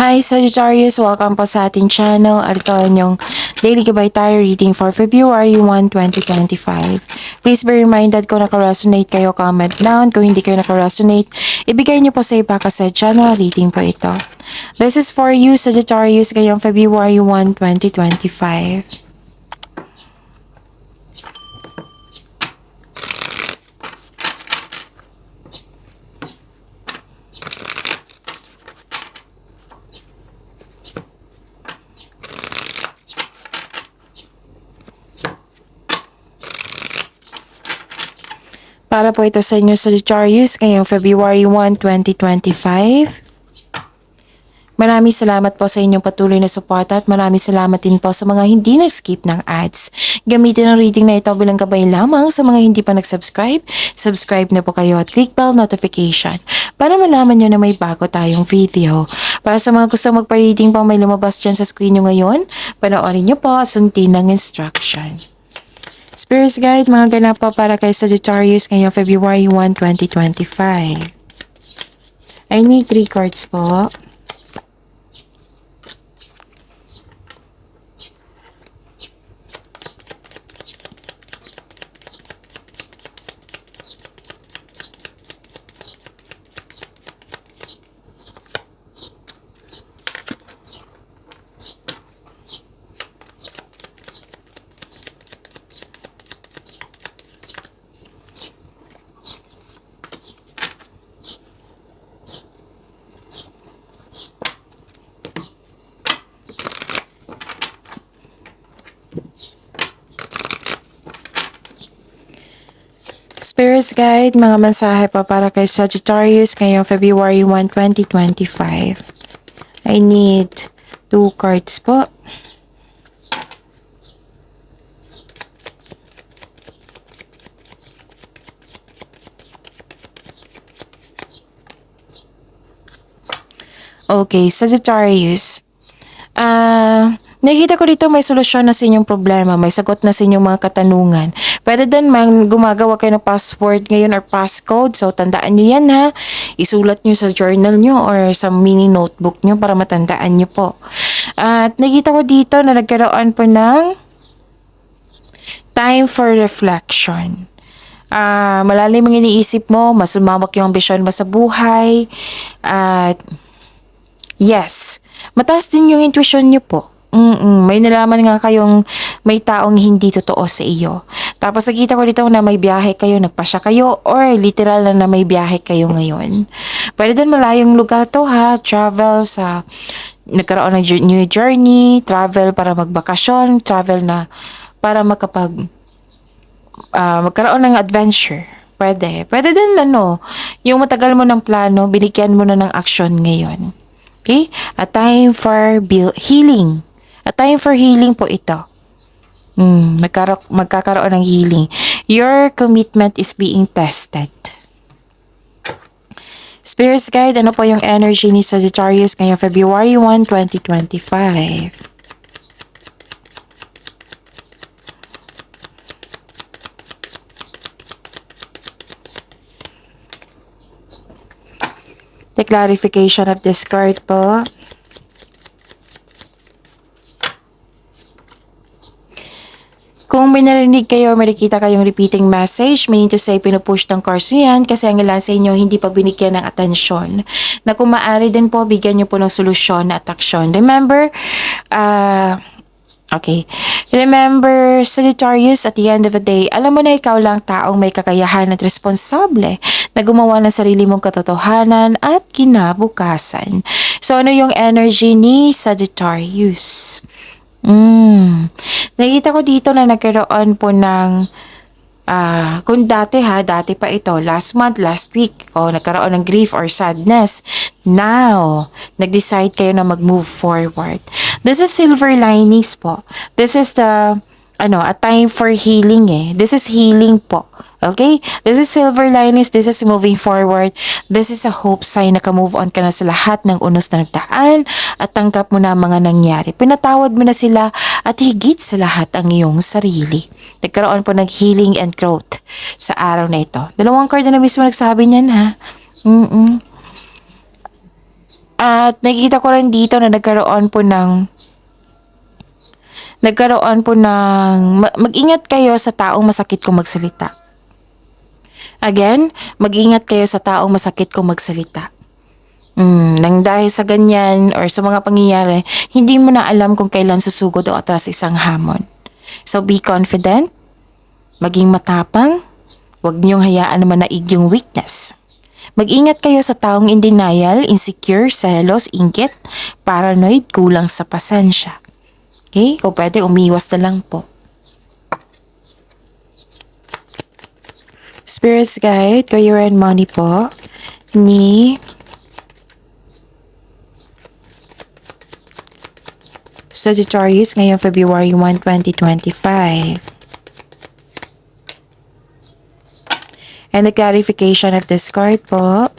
Hi Sagittarius! Welcome po sa ating channel. At ito yung Daily Gabay Tayo reading for February 1, 2025. Please be reminded kung naka-resonate kayo, comment down. Kung hindi kayo naka-resonate, ibigay niyo po sa iba kasi channel reading po ito. This is for you Sagittarius ngayong February 1, 2025. Para po ito sa inyo Sagittarius ngayong February 1, 2025. Maraming salamat po sa inyong patuloy na suporta at maraming salamat din po sa mga hindi nag-skip ng ads. Gamitin ang reading na ito bilang gabay lamang sa mga hindi pa nag-subscribe. Subscribe na po kayo at click bell notification para malaman nyo na may bago tayong video. Para sa mga gusto magpa-reading po may lumabas dyan sa screen nyo ngayon, panoorin nyo po at sundin ng instruction. Spirit Guide, mga ganap po para kay Sagittarius ngayong February 1, 2025. I need 3 cards po. Spirit Guide, mga mensahe pa para kay Sagittarius ngayong February 1, 2025. I need 2 cards po. Okay, Sagittarius. Nakikita ko dito may solusyon na sa inyong problema, may sagot na sa inyong mga katanungan. Pwede din gumagawa kayo ng password ngayon or passcode. So, tandaan nyo yan ha. Isulat nyo sa journal nyo or sa mini notebook nyo para matandaan nyo po. At nakikita ko dito na nagkaroon po ng time for reflection. Malalim ang iniisip mo, mas sumawak yung ambisyon mo sa buhay. At yes, mataas din yung intuition nyo po. May nalaman nga kayong may taong hindi totoo sa iyo. Tapos nakita ko dito na may biyahe kayo, nagpasya kayo, or literal na may biyahe kayo ngayon. Pwede din malayong lugar to ha, travel sa, nagkaroon ng new journey, travel para magbakasyon, travel na para magkaroon ng adventure. Pwede din yung matagal mo ng plano, binigyan mo na ng action ngayon. Okay? A time for healing. A time for healing po ito. Magkakaroon ng healing. Your commitment is being tested. Spirit Guide, ano po yung energy ni Sagittarius ngayong February 1, 2025? The clarification of this card po. Kung may narinig kayo, may nakita kayong repeating message, meaning to say, pinupush ng cards nyo yan kasi ang ilan sa inyo hindi pa binigyan ng atensyon. Na kung maaari din po, bigyan nyo po ng solusyon at aksyon. Remember, Remember, Sagittarius, at the end of the day, alam mo na ikaw lang taong may kakayahan at responsable na gumawa ng sarili mong katotohanan at kinabukasan. So, ano yung energy ni Sagittarius? Nakita ko dito na nagkaroon po ng kung dati pa ito, last month, last week, nagkaroon ng grief or sadness. Now, nag-decide kayo na mag-move forward. This is silver linings po. This is a time for healing This is healing po. Okay? This is silver linings. This is moving forward. This is a hope sign na ka-move on ka na sa lahat ng unos na nagdaan at tanggap mo na ang mga nangyari. Pinatawad mo na sila at higit sa lahat ang iyong sarili. Nagkaroon po ng healing and growth sa araw na ito. 2 card na mismo nagsabi niyan ha. At nakikita ko rin dito na mag-ingat kayo sa taong masakit kung magsalita. Again, mag-ingat kayo sa taong masakit kung magsalita. Nang dahil sa ganyan or sa mga pangyayari, hindi mo na alam kung kailan susugod o atras isang hamon. So be confident, maging matapang, huwag niyong hayaan na manaig yung weakness. Mag-ingat kayo sa taong in denial, insecure, selos, inggit, paranoid, kulang sa pasensya. Okay? Kung pwede, umiwas na lang po. Spirits Guide, Career and Money po, ni Sagittarius ngayong February 1, 2025. And the clarification of this card po.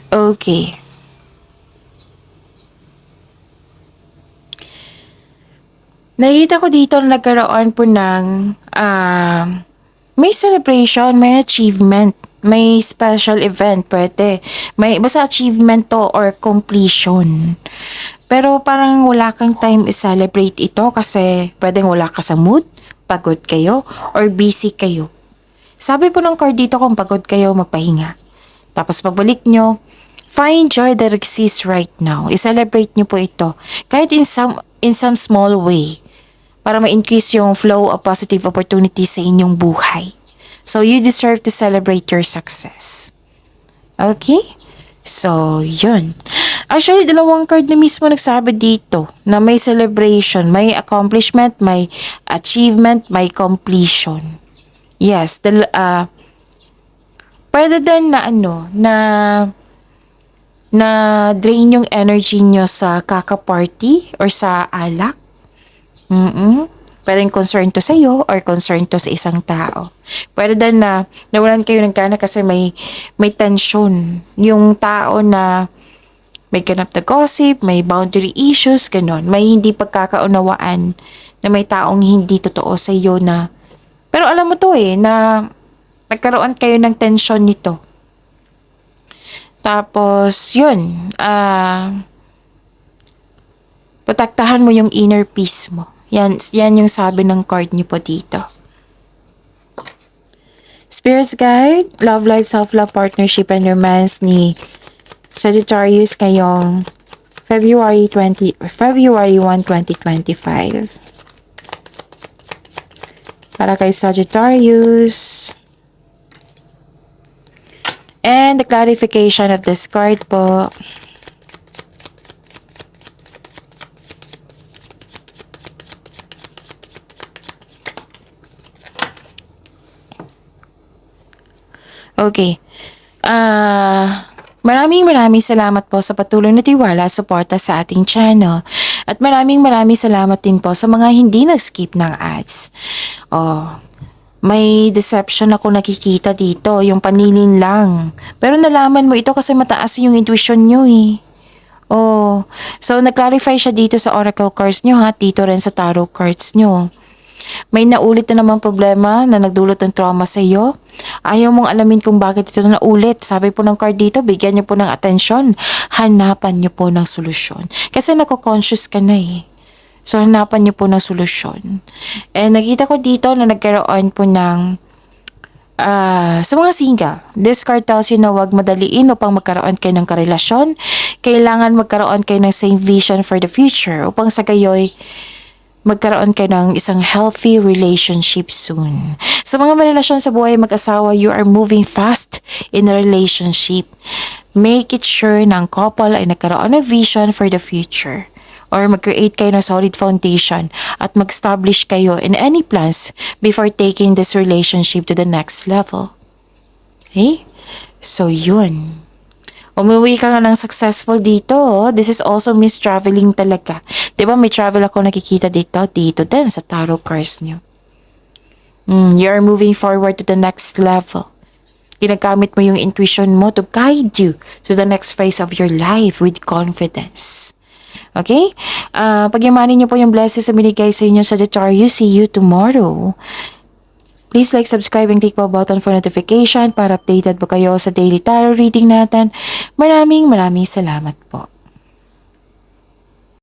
Okay. Nakita ko dito na nagkaroon po ng may celebration, may achievement, may special event pwede. May basta achievement to or completion. Pero parang wala kang time i-celebrate ito kasi pwedeng wala ka sa mood, pagod kayo, or busy kayo. Sabi po ng card dito kung pagod kayo, magpahinga. Tapos pagbalik nyo, find joy that exists right now. I-celebrate nyo po ito. Kahit in some small way. Para ma-increase yung flow of positive opportunities sa inyong buhay. So, you deserve to celebrate your success. Okay? So, yun. Actually, dalawang card na mismo nagsabi dito na may celebration, may accomplishment, may achievement, may completion. Yes, pwede din na drain yung energy nyo sa kaka-party or sa alak. Pwedeng concern to sa'yo or concern to sa isang tao. Pwede din na nawalan kayo ng gana kasi may tension. Yung tao na may ganap na gossip, may boundary issues, ganon. May hindi pagkakaunawaan na may taong hindi totoo sa iyo na pero alam mo to na nagkaroon kayo ng tension nito. Tapos, yun, protektahan mo yung inner peace mo. Yan yung sabi ng card niyo po dito. Spirits Guide, Love Life, Self-Love, Partnership, and Romance ni Sagittarius ngayong February 1, 2025. Para kay Sagittarius. And the clarification of this card po. Okay. Maraming salamat po sa patuloy na tiwala at suporta sa ating channel. At maraming salamat din po sa mga hindi nag-skip ng ads. May deception ako nakikita dito, yung panlilin lang. Pero nalaman mo ito kasi mataas yung intuition nyo eh. So nag-clarify siya dito sa oracle cards nyo dito rin sa tarot cards nyo. May naulit na namang problema na nagdulot ng trauma sa iyo. Ayaw mong alamin kung bakit ito naulit. Sabi po ng card dito, bigyan niyo po ng atensyon. Hanapan niyo po ng solusyon. Kasi nako-conscious ka na eh. So, hanapan niyo po ng solusyon. Nakita ko dito na nagkaroon po ng sa mga single. This card tells you na huwag madaliin upang magkaroon kayo ng karelasyon. Kailangan magkaroon kayo ng same vision for the future upang sa gayoy magkaroon kayo ng isang healthy relationship soon. Sa mga relasyon sa buhay mag-asawa, you are moving fast in a relationship. Make it sure na ang couple ay nagkaroon ng vision for the future. Or mag-create kayo ng solid foundation at mag-establish kayo in any plans before taking this relationship to the next level. Okay? So, yun. Umuwi ka nga ng successful dito. This is also means traveling talaga. Diba may travel ako nakikita dito din sa tarot cards nyo. You are moving forward to the next level. Ginagamit mo yung intuition mo to guide you to the next phase of your life with confidence. Okay? Pagyamanin niyo po yung blessings na binigay sa inyo sa Sagittarius. See you tomorrow. Please like, subscribe, and click po button for notification para updated po kayo sa daily tarot reading natin. Maraming salamat po.